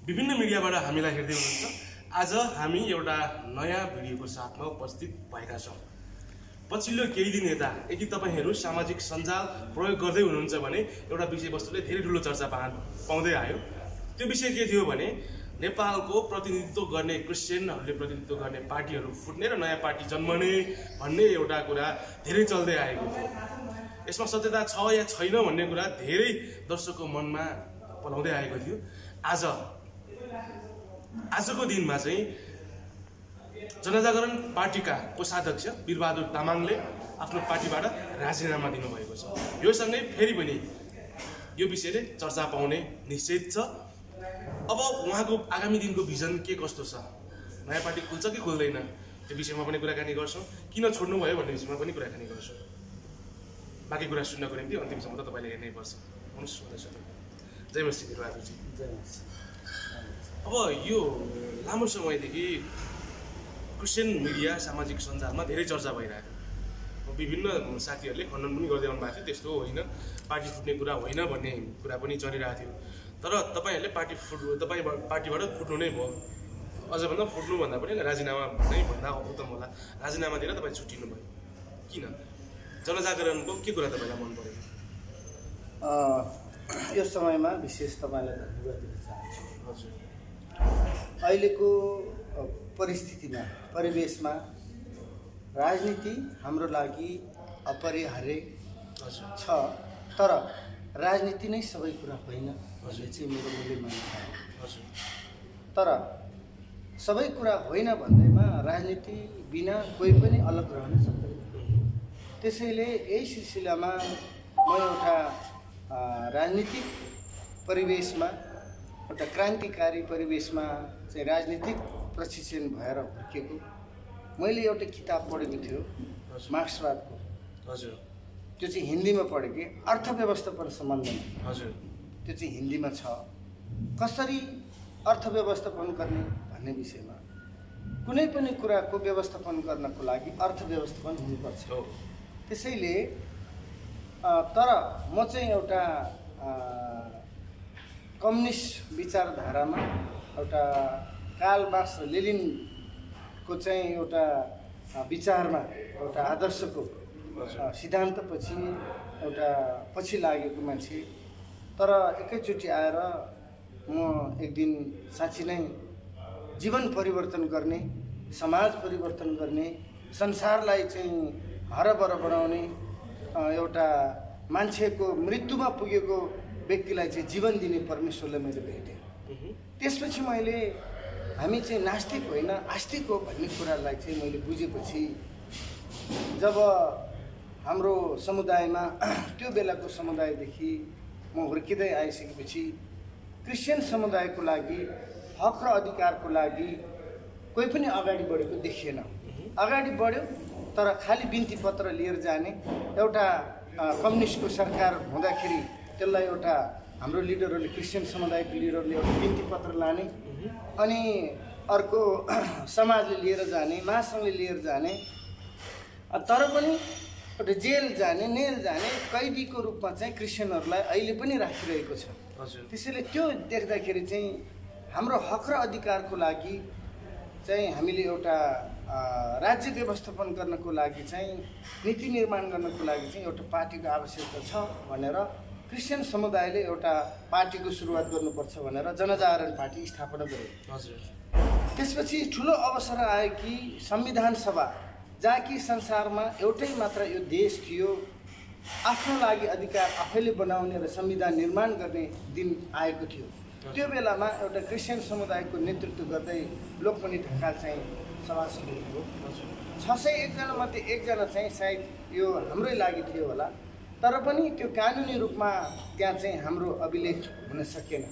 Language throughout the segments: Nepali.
विभिन्न मिडियाबाट हामीलाई हेर्दै हुनुहुन्छ। आज हामी एउटा नयाँ भिडियोको साथमा उपस्थित भएका छौँ। पछिल्लो केही दिन यता यदि तपाईहरू सामाजिक सञ्जाल प्रयोग गर्दै हुनुहुन्छ भने एउटा विषयवस्तुले धेरै ठुलो चर्चा पाउँदै आयो। त्यो विषय के थियो भने नेपालको प्रतिनिधित्व गर्ने क्रिस्चियनहरूले प्रतिनिधित्व गर्ने पार्टीहरू फुट्ने र नयाँ पार्टी जन्मने भन्ने एउटा कुरा धेरै चल्दै आएको थियो। यसमा सत्यता छ या छैन भन्ने कुरा धेरै दर्शकको मनमा पलाउँदै आएको थियो। आजको दिनमा चाहिँ जनजागरण पार्टीका कोषाध्यक्ष वीरबहादुर तामाङले आफ्नो पार्टीबाट राजीनामा दिनुभएको छ। यो सँगै फेरि पनि यो विषयले चर्चा पाउने निश्चित छ। अब उहाँको आगामी दिनको भिजन के कस्तो छ, नयाँ पार्टी खुल्छ कि खुल्दैन, त्यो विषयमा पनि कुराकानी गर्छौँ। किन छोड्नुभयो भन्ने विषयमा पनि कुराकानी गर्छौँ। बाँकी कुरा सुन्नको निम्ति अन्तिमसम्म त तपाईँले हेर्नै पर्छ। जय मसी वीरबहादुरजी। अब यो लामो समयदेखि क्रिस्चियन मिडिया सामाजिक सञ्जालमा धेरै चर्चा भइरहेको थियो। विभिन्न साथीहरूले खण्डन पनि गर्दै आउनु भएको थियो, त्यस्तो होइन, पार्टी फुट्ने कुरा होइन भन्ने कुरा पनि चलिरहेको थियो। तर तपाईँहरूले तपाईँ पार्टीबाट फुट्नु नै भयो। अझ भन्दा फुट्नु भन्दा पनि राजीनामा नै भन्दा उत्तम होला। राजीनामा दिएर तपाईँ छुट्टिनु भयो, किन? जनजागरणको के कुरा तपाईँलाई मन पऱ्यो? यो समयमा विशेष तपाईँलाई धन्यवाद दिन चाहन्छु। हजुर, अहिलेको परिस्थितिमा परिवेशमा राजनीति हाम्रो लागि अपरिहार्य छ, तर राजनीति नै सबै कुरा होइन भन्ने चाहिँ मेरो मूल्य मान्यता हो। तर सबै कुरा होइन भन्दैमा राजनीति बिना कोही पनि अलग रहन सक्दैन। त्यसैले यही सिलसिलामा म एउटा राजनीतिक परिवेशमा, एउटा क्रान्तिकारी परिवेशमा चाहिँ राजनीतिक प्रशिक्षण भएर हुर्केको। मैले एउटा किताब पढेको थियो मार्क्सवादको। हजुर, त्यो चाहिँ हिन्दीमा पढेँ कि अर्थव्यवस्थापन सम्बन्धमा। हजुर, त्यो चाहिँ हिन्दीमा छ। कसरी अर्थव्यवस्थापन गर्ने भन्ने विषयमा कुनै पनि कुराको व्यवस्थापन गर्नको लागि अर्थव्यवस्थापन हुनुपर्छ। त्यसैले तर म चाहिँ एउटा कम्युनिस्ट विचारधारामा, एउटा कार्ल मार्क्स लेनिनको चाहिँ एउटा विचारमा, एउटा आदर्शको सिद्धान्तपछि एउटा पछि लागेको मान्छे। तर एकैचोटि आएर म एक दिन साँच्ची नै जीवन परिवर्तन गर्ने, समाज परिवर्तन गर्ने, संसारलाई चाहिँ हरबर बनाउने, एउटा मान्छेको मृत्युमा पुगेको व्यक्तिलाई चाहिँ जीवन दिने परमेश्वरलाई मैले भेटेँ। त्यसपछि मैले हामी चाहिँ नास्तिक होइन आस्तिक हो भन्ने कुरालाई चाहिँ मैले बुझेपछि, जब हाम्रो समुदायमा त्यो बेलाको समुदायदेखि म हुर्किँदै आइसकेपछि क्रिस्चियन समुदायको लागि, हक र अधिकारको लागि कोही पनि अगाडि बढेको देखिएन। अगाडि बढ्यो तर खालि बिन्ती पत्र लिएर जाने। एउटा कम्युनिस्टको सरकार हुँदाखेरि त्यसलाई एउटा हाम्रो लिडरहरूले, क्रिस्चियन समुदायको लिडरले एउटा बिन्ती पत्र लाने, अनि अर्को समाजले लिएर जाने, महासङ्घले लिएर जाने, तर पनि एउटा जेल जाने, नेल जाने कैदीको रूपमा चाहिँ क्रिस्चियनहरूलाई अहिले पनि राखिरहेको छ। त्यसैले त्यो देख्दाखेरि चाहिँ हाम्रो हक र अधिकारको लागि चाहिँ हामीले एउटा राज्य व्यवस्थापन गर्नको लागि चाहिँ, नीति निर्माण गर्नको लागि चाहिँ एउटा पार्टीको आवश्यकता छ भनेर क्रिस्चियन समुदायले एउटा पार्टीको सुरुवात गर्नुपर्छ भनेर जनजागरण पार्टी स्थापना गर्यो। त्यसपछि ठुलो अवसर आयो कि संविधान सभा, जहाँ कि संसारमा एउटै मात्र यो देश थियो, आफ्नो लागि अधिकार आफैले बनाउने र संविधान निर्माण गर्ने दिन आएको थियो। त्यो बेलामा एउटा क्रिस्चियन समुदायको नेतृत्व गर्दै लोकमणि ढकाल चाहिँ सभासद हुनुभयो। 601 जना मध्ये एकजना चाहिँ सायद यो हाम्रै लागि थियो होला, तर पनि त्यो कानुनी रूपमा त्यहाँ चाहिँ हाम्रो अभिलेख हुन सकेन।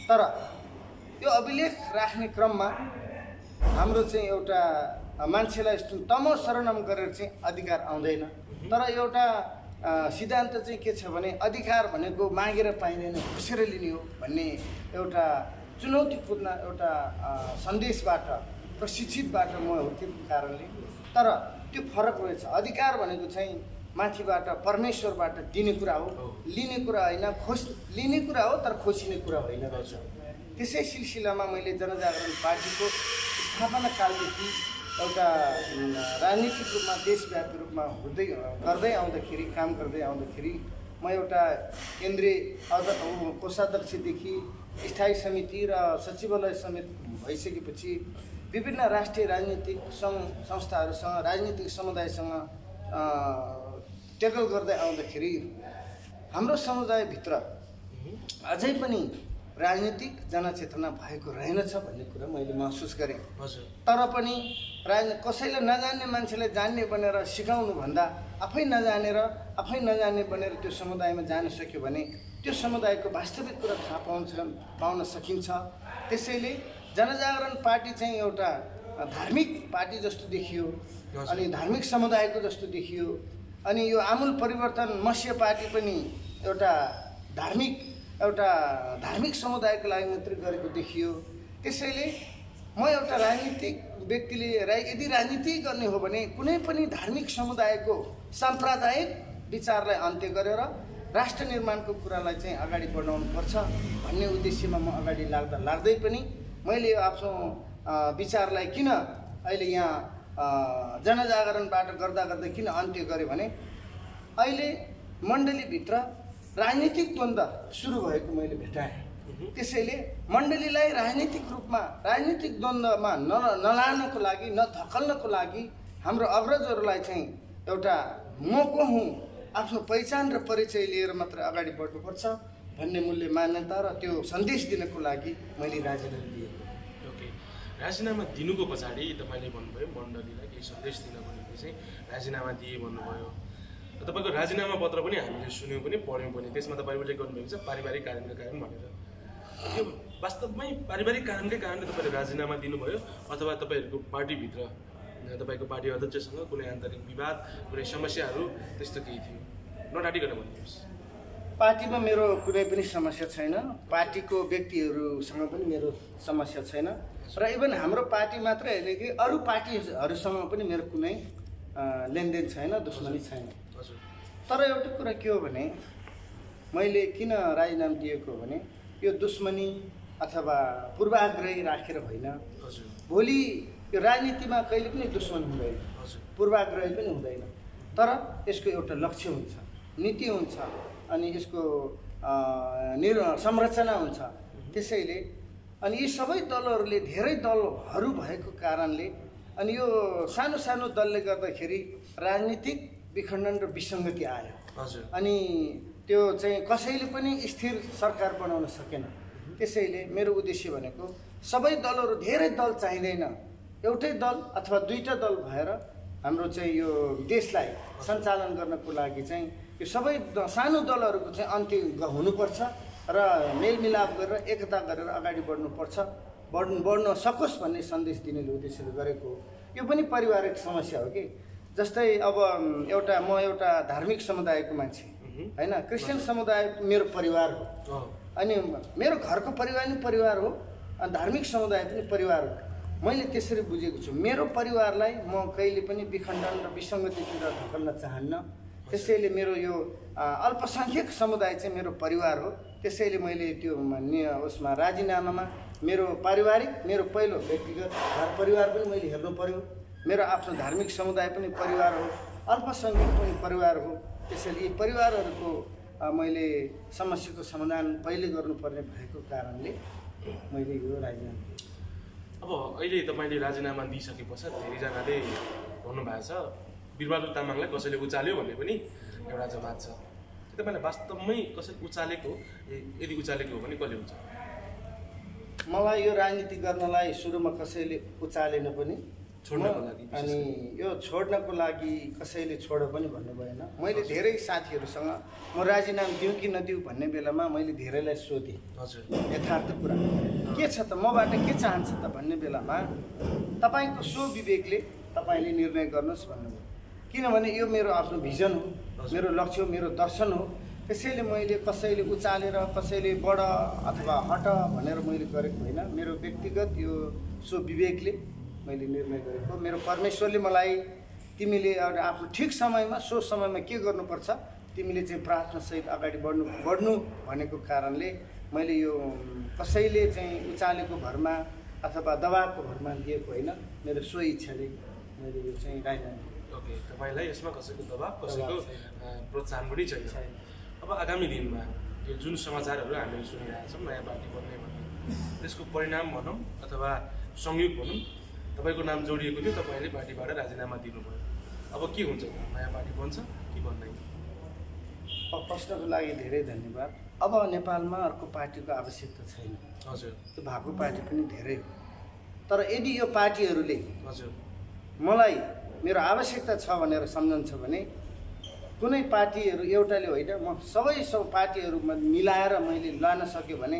तर त्यो अभिलेख राख्ने क्रममा हाम्रो चाहिँ एउटा मान्छेलाई तमो शरणम गरेर चाहिँ अधिकार आउँदैन। तर एउटा सिद्धान्त चाहिँ के छ भने अधिकार भनेको मागेर पाइँदैन, खुसेर लिने हो भन्ने एउटा चुनौतीपूर्ण एउटा सन्देशबाट, प्रशिक्षितबाट म हुर्केको कारणले। तर त्यो फरक रहेछ। अधिकार भनेको चाहिँ माथिबाट परमेश्वरबाट दिने कुरा हो, लिने कुरा होइन, लिने कुरा हो तर खोसिने कुरा होइन रहेछ। त्यसै सिलसिलामा मैले जनजागरण पार्टीको स्थापना कालदेखि एउटा राजनीतिक रूपमा देशव्यापी रूपमा गर्दै आउँदाखेरि, काम गर्दै आउँदाखेरि म एउटा केन्द्रीय कोषाध्यक्षदेखि स्थायी समिति र सचिवालय समेत भइसकेपछि विभिन्न राष्ट्रिय राजनीतिक संस्थाहरूसँग, राजनीतिक समुदायसँग टेकल गर्दै आउँदाखेरि हाम्रो समुदायभित्र अझै पनि राजनीतिक जनचेतना भएको रहेनछ भन्ने कुरा मैले महसुस गरेँ। तर पनि कसैले नजान्ने मान्छेलाई जान्ने बनेर सिकाउनु भन्दा आफै नजानेर आफै नजान्ने बनेर त्यो समुदायमा जान सक्यो भने त्यो समुदायको वास्तविक कुरा थाहा पाउन सकिन्छ। त्यसैले जनजागरण पार्टी चाहिँ एउटा धार्मिक पार्टी जस्तो देखियो अनि धार्मिक समुदायको जस्तो देखियो। अनि यो आमूल परिवर्तन मत्स्य पार्टी पनि एउटा धार्मिक समुदायको लागि मात्रै गरेको देखियो। त्यसैले म एउटा राजनीतिक व्यक्तिले यदि राजनीति गर्ने हो भने कुनै पनि धार्मिक समुदायको साम्प्रदायिक विचारलाई अन्त्य गरेर राष्ट्र निर्माणको कुरालाई चाहिँ अगाडि बढाउनुपर्छ भन्ने उद्देश्यमा म अगाडि लाग्दै पनि मैले यो आफ्नो विचारलाई किन अहिले यहाँ जनजागरणबाट गर्दा किन अन्त्य गरेँ भने अहिले मण्डलीभित्र राजनीतिक द्वन्द्व सुरु भएको मैले भेटाएँ। त्यसैले मण्डलीलाई राजनीतिक द्वन्द्वमा नलानको लागि, नधकल्नको लागि हाम्रो अग्रजहरूलाई चाहिँ एउटा म को हुँ आफ्नो पहिचान र परिचय लिएर मात्र अगाडि बढ्नुपर्छ भन्ने मूल्य मान्यता र त्यो सन्देश दिनको लागि मैले राजीनामा दिएँ। ओके, राजीनामा दिनुको पछाडि तपाईँले भन्नुभयो मण्डलीलाई केही सन्देश दिनको निम्ति चाहिँ राजीनामा दिए भन्नुभयो। तपाईँको राजीनामा पत्र पनि हामीले सुन्यौँ पनि पढ्यौँ पनि। त्यसमा तपाईँ उल्लेख गर्नुभएको छ पारिवारिक कारणका कारण भनेर। यो वास्तवमै पारिवारिक कारणकै कारणले तपाईँले राजीनामा दिनुभयो अथवा तपाईँहरूको पार्टीभित्र तपाईँको पार्टी अध्यक्षसँग कुनै आन्तरिक विवाद, कुनै समस्याहरू त्यस्तो केही थियो? नडाटिकन भन्नुहोस्। पार्टीमा मेरो कुनै पनि समस्या छैन, पार्टीको व्यक्तिहरूसँग पनि मेरो समस्या छैन र इभन हाम्रो पार्टी मात्रै होइन कि अरू पार्टीहरूसँग पनि मेरो कुनै लेनदेन छैन, दुश्मनी छैन। तर एउटा कुरा के हो भने मैले किन राजीनामा दिएको भने यो दुश्मनी अथवा पूर्वाग्रही राखेर होइन। भोलि यो राजनीतिमा कहिले पनि दुश्मन हुँदैन, पूर्वाग्रही पनि हुँदैन, तर यसको एउटा लक्ष्य हुन्छ, नीति हुन्छ अनि यसको संरचना हुन्छ। त्यसैले अनि यी सबै दलहरूले धेरै दलहरू भएको कारणले अनि यो सानो सानो दलले गर्दाखेरि राजनीतिक विखण्डन र विसङ्गति आयो। अनि त्यो चाहिँ कसैले पनि स्थिर सरकार बनाउन सकेन। त्यसैले मेरो उद्देश्य भनेको सबै दलहरू, धेरै दल चाहिँदैन, एउटै दल अथवा दुईटा दल भएर हाम्रो चाहिँ यो देशलाई सञ्चालन गर्नको लागि चाहिँ यो सबै सानो दलहरूको चाहिँ अन्त्य हुनुपर्छ र मेलमिलाप गरेर एकता गरेर अगाडि बढ्नुपर्छ, बढ्न सकोस् भन्ने सन्देश दिने उद्देश्यले गरेको। यो पनि पारिवारिक समस्या हो कि जस्तै अब म एउटा धार्मिक समुदायको मान्छे होइन, क्रिस्चियन समुदाय मेरो परिवार हो अनि मेरो घरको परिवार पनि परिवार हो अनि धार्मिक समुदाय पनि परिवार हो। मैले त्यसरी बुझेको छु। मेरो परिवारलाई म कहिले पनि विखण्डन र विसङ्गतितिर ढकल्न चाहन्न। त्यसैले मेरो यो अल्पसङ्ख्यक समुदाय चाहिँ मेरो परिवार हो। त्यसैले मैले त्यो उसमा राजीनामामा मेरो पारिवारिक, मेरो पहिलो व्यक्तिगत घर परिवार पनि मैले हेर्नु पर्यो, मेरो आफ्नो धार्मिक समुदाय पनि परिवार हो, अल्पसङ्ख्यक पनि परिवार हो। त्यसैले यी परिवारहरूको मैले समस्याको समाधान पहिले गर्नुपर्ने भएको कारणले मैले यो राजीनामा दिएँ। अब अहिले तपाईँले राजीनामा दिइसके पश्चात धेरैजनाले भन्नुभएको छ बिरबहादुर तामाङलाई कसैले उचाल्यो भन्ने पनि एउटा जवाब छ। तपाईँलाई वास्तवमै कसैले उचालेको, यदि उचालेको हो भने कसले उचाल्यो? मलाई यो राजनीति गर्नलाई सुरुमा कसैले उचालेन पनि, छोड्नको लागि अनि यो छोड्नको लागि कसैले छोड पनि भन्नु भएन। मैले धेरै साथीहरूसँग म राजीनामा दिउँ कि नदिउँ भन्ने बेलामा मैले धेरैलाई सोधेँ यथार्थ कुरा के छ त, मबाट के चाहन्छ त भन्ने बेलामा तपाईँको स्वविवेकले तपाईँले निर्णय गर्नुहोस् भन्नुभयो। किनभने यो मेरो आफ्नो भिजन हो, मेरो लक्ष्य हो, मेरो दर्शन हो। त्यसैले मैले कसैले उचालेर कसैले बढ अथवा हट भनेर मैले गरेको होइन। मेरो व्यक्तिगत यो स्वविवेकले मैले निर्णय गरेको। मेरो परमेश्वरले मलाई तिमीले एउटा आफ्नो ठिक समयमा सो समयमा के गर्नुपर्छ तिमीले चाहिँ प्रार्थनासहित अगाडि बढ्नु भनेको कारणले मैले यो कसैले चाहिँ उचालेको भरमा अथवा दबाबको भरमा दिएको होइन, मेरो सो इच्छाले मैले यो चाहिँ राजनीति। ओके, तपाईँलाई यसमा कसैको दबाब कसैको प्रोत्साहन पनि छैन। अब आगामी दिनमा यो जुन समाचारहरू हामीले सुनिरहेका छौँ नयाँ पार्टी बन्ने भन्ने, त्यसको परिणाम भनौँ अथवा संयोग भनौँ, तपाईँको नाम जोडिएको थियो, तपाईँले पार्टीबाट राजीनामा दिनुभयो। अब के हुन्छ त, नयाँ पार्टी बन्छ कि बन्दैन? प्रश्नको लागि धेरै धन्यवाद। अब नेपालमा अर्को पार्टीको आवश्यकता छैन। हजुर, त्यो भएको पार्टी पनि धेरै हो, तर यदि यो पार्टीहरूले हजुर मलाई मेरो आवश्यकता छ भनेर सम्झन्छ भने कुनै पार्टीहरू एउटाले होइन, म सबै पार्टीहरूमा मिलाएर मैले लान सक्यो भने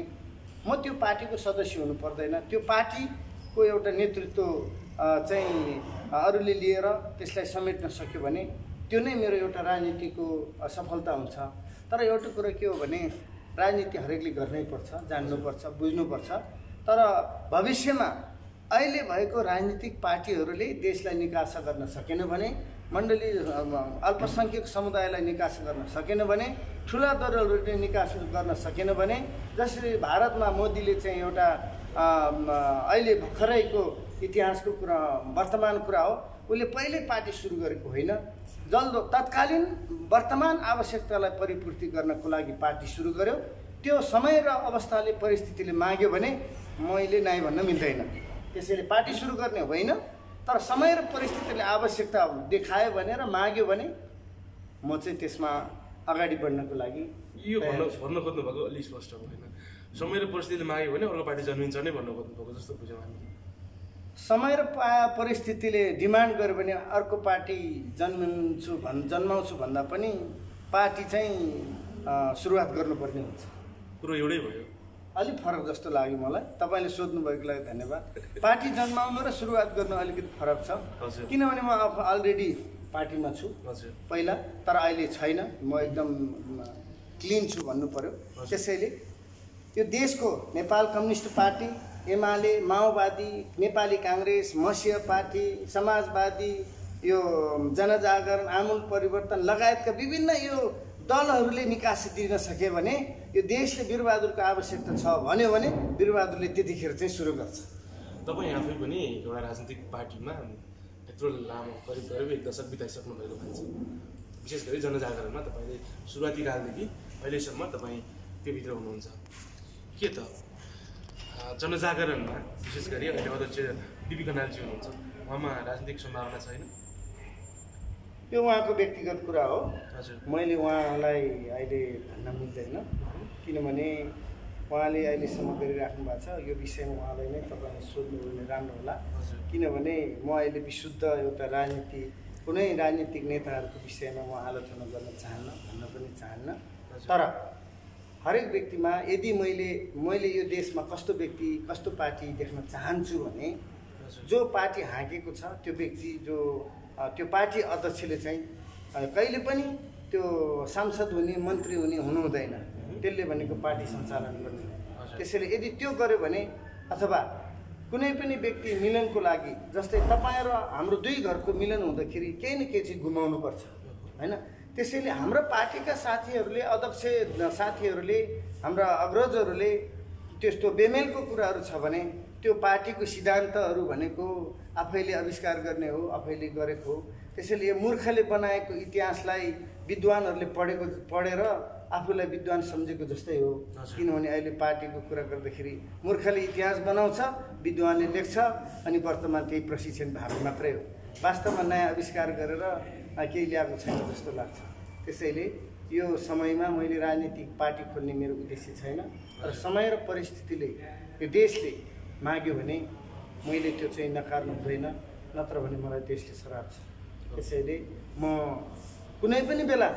म त्यो पार्टीको सदस्य हुनु पर्दैन। त्यो पार्टीको एउटा नेतृत्व चाहिँ अरूले लिएर त्यसलाई समेट्न सक्यो भने त्यो नै मेरो एउटा राजनीतिको सफलता हुन्छ। तर एउटा कुरो के हो भने राजनीति हरेकले गर्नै पर्छ, जान्नुपर्छ, बुझ्नुपर्छ। तर भविष्यमा अहिले भएको राजनीतिक पार्टीहरूले देशलाई निकास गर्न सकेन भने, मण्डली अल्पसङ्ख्यक समुदायलाई निकास गर्न सकेन भने, ठुला दलहरूले निकास गर्न सकेन भने, जसरी भारतमा मोदीले चाहिँ एउटा अहिले भर्खरैको इतिहासको कुरा वर्तमान कुरा हो, उसले पहिल्यै पार्टी सुरु गरेको होइन, जल्दो तत्कालीन वर्तमान आवश्यकतालाई परिपूर्ति गर्नको लागि पार्टी सुरु गर्यो। त्यो समय र अवस्थाले परिस्थितिले माग्यो भने मैले नाइ भन्न मिल्दैन। त्यसैले पार्टी सुरु गर्ने होइन, तर समय र परिस्थितिले आवश्यकता देखायो भनेर माग्यो भने म चाहिँ त्यसमा अगाडि बढ्नको लागि यो भन्न खोज्नुभएको अलि स्पष्ट भएन। समय र परिस्थितिले माग्यो भने अर्को पार्टी जन्मिन्छ नै भन्नु खोज्नुभएको जस्तो बुझ्यौँ हामी। समय र परिस्थितिले डिमान्ड गर्यो भने अर्को पार्टी जन्माउँछु भन्दा पनि पार्टी चाहिँ सुरुवात गर्नुपर्ने हुन्छ। कुरो एउटै भयो, अलिक फरक जस्तो लाग्यो मलाई। तपाईँले सोध्नुभएको लागि धन्यवाद। पार्टी जन्माउनु र सुरुवात गर्नु अलिकति फरक छ, किनभने म अलरेडी पार्टीमा छु पहिला, तर अहिले छैन, म एकदम क्लिन छु भन्नु पर्यो। त्यसैले यो देशको नेपाल कम्युनिस्ट पार्टी, एमाले, माओवादी, नेपाली काङ्ग्रेस, मसिया पार्टी, समाजवादी, यो जनजागरण, आमूल परिवर्तन लगायतका विभिन्न यो दलहरूले निकासी दिन सके भने यो देशले वीरबहादुरको आवश्यकता छ भन्यो भने वीरबहादुरले त्यतिखेर चाहिँ सुरु गर्छ। तपाईँ आफै पनि एउटा राजनीतिक पार्टीमा यत्रो लामो करिब 1 दशक बिताइसक्नु भएको मान्छे, विशेष गरी जनजागरणमा तपाईँले सुरुवाती कालदेखि अहिलेसम्म तपाईँ त्योभित्र हुनुहुन्छ। के त जनजागरणमा विशेष गरी अहिले अध्यक्ष बिपी कनालजी हुनुहुन्छ, उहाँमा राजनीतिक सम्भावना छैन? यो उहाँको व्यक्तिगत कुरा हो। हजुर, मैले उहाँलाई अहिले भन्न मिल्दैन, किनभने उहाँले अहिलेसम्म गरिराख्नु भएको छ। यो विषयमा उहाँलाई नै तपाईँले सोध्नु भने राम्रो होला, किनभने म अहिले विशुद्ध एउटा राजनीति कुनै राजनीतिक नेताहरूको विषयमा म आलोचना गर्न चाहन्न, भन्न पनि चाहन्न। तर हरेक व्यक्तिमा यदि मैले यो देशमा कस्तो व्यक्ति कस्तो पार्टी देख्न चाहन्छु भने जो पार्टी हाँकेको छ त्यो व्यक्ति त्यो पार्टी अध्यक्षले चाहिँ कहिले पनि त्यो सांसद हुने मन्त्री हुनु हुँदैन। त्यसले भनेको पार्टी सञ्चालन गर्ने। त्यसैले यदि त्यो गर्यो भने अथवा कुनै पनि व्यक्ति मिलनको लागि, जस्तै तपाईँ र हाम्रो दुई घरको मिलन हुँदाखेरि केही न केही चाहिँ गुमाउनुपर्छ होइन। त्यसैले हाम्रो पार्टीका साथीहरूले, अध्यक्ष साथीहरूले, हाम्रा अग्रजहरूले त्यस्तो बेमेलको कुराहरू छ भने त्यो पार्टीको सिद्धान्तहरू भनेको आफैले आविष्कार गर्ने हो, आफैले गरेको हो। त्यसैले यो मूर्खले बनाएको इतिहासलाई विद्वानहरूले पढेर आफूलाई विद्वान सम्झेको जस्तै हो। किनभने अहिले पार्टीको कुरा गर्दाखेरि मूर्खले इतिहास बनाउँछ, विद्वानले लेख्छ, अनि वर्तमान त्यही प्रशिक्षण भावी मात्रै हो। वास्तवमा नयाँ आविष्कार गरेर केही ल्याएको छैन जस्तो लाग्छ। त्यसैले यो समयमा मैले राजनीतिक पार्टी खोल्ने मेरो उद्देश्य छैन, तर समय र परिस्थितिले यो देशले माग्यो भने मैले त्यो चाहिँ नकार्नु हुँदैन, नत्र भने मलाई देशले सराप्छ। त्यसैले म कुनै पनि बेला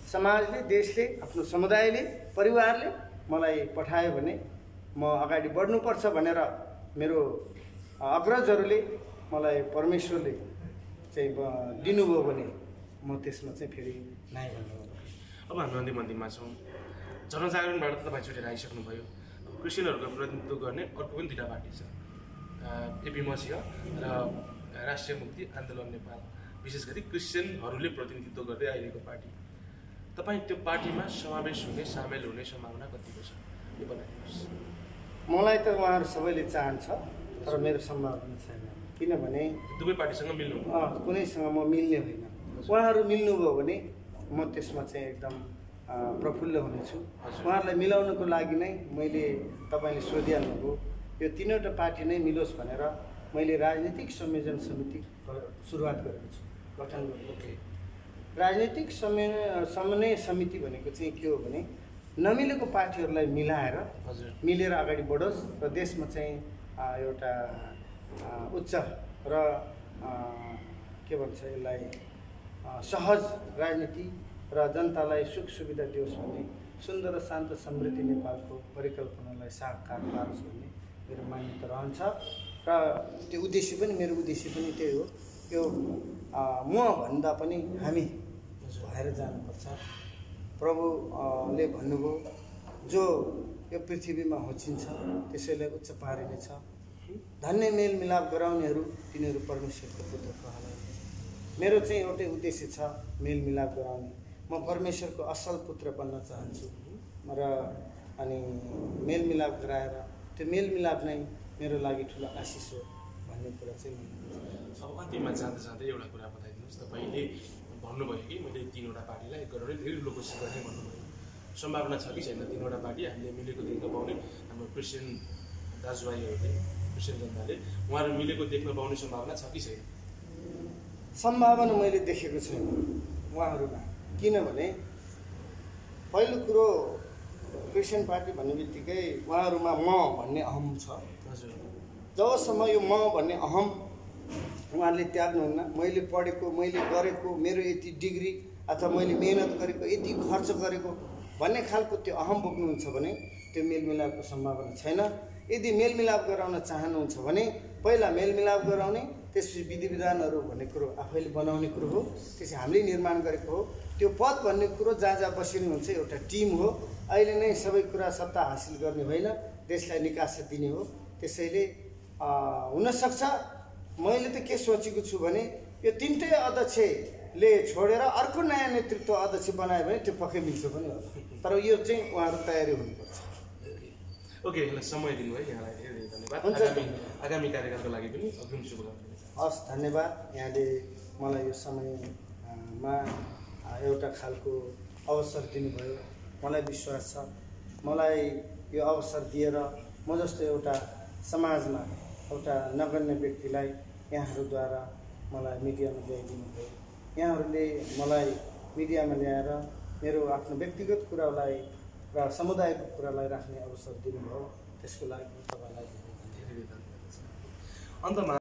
समाजले, देशले, आफ्नो समुदायले, परिवारले मलाई पठायो भने म अगाडि बढ्नुपर्छ भनेर मेरो अग्रजहरूले मलाई परमेश्वरले चाहिँ दिनुभयो भने म त्यसमा चाहिँ फेरि नाइ भन्नु। अब हामी अन्तिममा छौँ। जनजागरणबाट त तपाईँ छुटेर आइसक्नुभयो। क्रिस्चियनहरूको प्रतिनिधित्व गर्ने अर्को पनि 2टा पार्टी छ, एपी मसिह र राष्ट्रिय मुक्ति आन्दोलन नेपाल। विशेष गरी क्रिस्चियनहरूले प्रतिनिधित्व गर्दै आइरहेको पार्टी, तपाईँ त्यो पार्टीमा समावेश हुने सामेल हुने सम्भावना कतिको छ यो बताइदिनुहोस्। मलाई त उहाँहरू सबैले चाहन्छ, तर मेरो सम्भावना छैन, किनभने दुवै पार्टीसँग मिल्नु कुनैसँग म मिल्ने होइन। उहाँहरू मिल्नुभयो भने म त्यसमा चाहिँ एकदम प्रफुल्ल हुनेछु। उहाँहरूलाई मिलाउनको लागि नै मैले तपाईँले सोधिहाल्नुभयो, यो तीनवटा पार्टी नै मिलोस् भनेर मैले राजनीतिक संयोजन समिति सुरुवात गरेको छु, गठन गरेको छु। राजनीतिक समन्वय समिति भनेको चाहिँ के हो भने नमिलेको पार्टीहरूलाई मिलाएर मिलेर अगाडि बढोस् र देशमा चाहिँ एउटा उच्च र के भन्छ यसलाई सहज राजनीति र जनतालाई सुख सुविधा दियोस् भन्ने सुन्दर र शान्त समृद्धि नेपालको परिकल्पनालाई साकार पारोस् भन्ने मेरो मान्यता रहन्छ र त्यो उद्देश्य पनि मेरो उद्देश्य पनि त्यही हो। यो म भन्दा पनि हामी भएर जानुपर्छ। प्रभुले भन्नुभयो जो यो पृथ्वीमा होचिन्छ त्यसैलाई उच्च पारिनेछ, धन्य मेलमिलाप गराउनेहरू तिनीहरू परमेश्वरको पुत्र कहलाइन्छ। मेरो चाहिँ एउटै उद्देश्य छ, मेलमिलाप गराउने। म परमेश्वरको असल पुत्र बन्न चाहन्छु र अनि मेलमिलाप गराएर त्यो मेलमिलाप नै मेरो लागि ठुलो आशिष हो भन्ने कुरा चाहिँ अब अन्तिममा जाँदा जाँदै एउटा कुरा बताइदिनुहोस्। तपाईँले भन्नुभयो कि मैले तीनवटा पार्टीलाई एक गरेर निर्लो कोसिस गर्ने भन्नुभयो, सम्भावना छ कि छैन तीनवटा पार्टी हामीले मिलेको देख्न पाउने? हाम्रो क्रिस्चियन दाजुभाइहरूले, क्रिस्चियन जनताले उहाँहरू मिलेको देख्न पाउने सम्भावना छ कि छैन? सम्भावना मैले देखेको छैन उहाँहरूमा, किनभने पहिलो कुरो क्रिस्चियन पार्टी भन्ने बित्तिकै उहाँहरूमा म भन्ने अहम छ। हजुर, जबसम्म यो म भन्ने अहम उहाँहरूले त्याग्नुहुन्न, मैले पढेको, मैले गरेको, मेरो यति डिग्री अथवा मैले मेहनत गरेको, यति खर्च गरेको भन्ने खालको त्यो अहम बोक्नुहुन्छ भने त्यो मेलमिलापको सम्भावना छैन। यदि मेलमिलाप गराउन चाहनुहुन्छ भने पहिला मेलमिलाप गराउने, त्यसपछि विधि विधानहरू भन्ने कुरो आफैले बनाउने कुरो हो, त्यसै हामीले निर्माण गरेको हो। त्यो पद भन्ने कुरो जहाँ जहाँ बसिनु हुन्छ एउटा टिम हो। अहिले नै सबै कुरा सत्ता हासिल गर्ने होइन, देशलाई निकास दिने हो। त्यसैले हुनसक्छ मैले त के सोचेको छु भने यो तिनटै अध्यक्षले छोडेर अर्को नयाँ नेतृत्व अध्यक्ष बनायो भने त्यो पक्कै मिल्छ पनि होला, तर यो चाहिँ उहाँहरू तयारी हुनुपर्छ। ओके, समय दिनुभयो यहाँलाई धेरै धन्यवाद। आगामी कार्यकालको लागि पनि अग्रिम शुभकामना। हस्, धन्यवाद। यहाँले मलाई यो समयमा एउटा खालको अवसर दिनुभयो, मलाई विश्वास छ मलाई यो अवसर दिएर म जस्तो एउटा समाजमा एउटा नगण्य व्यक्तिलाई यहाँहरूद्वारा मलाई मिडियामा ल्याइदिनु भयो। यहाँहरूले मलाई मिडियामा ल्याएर मेरो आफ्नो व्यक्तिगत कुरालाई र समुदायको कुरालाई राख्ने अवसर दिनुभयो, त्यसको लागि तपाईँलाई धेरै धेरै धन्यवाद। अन्तमा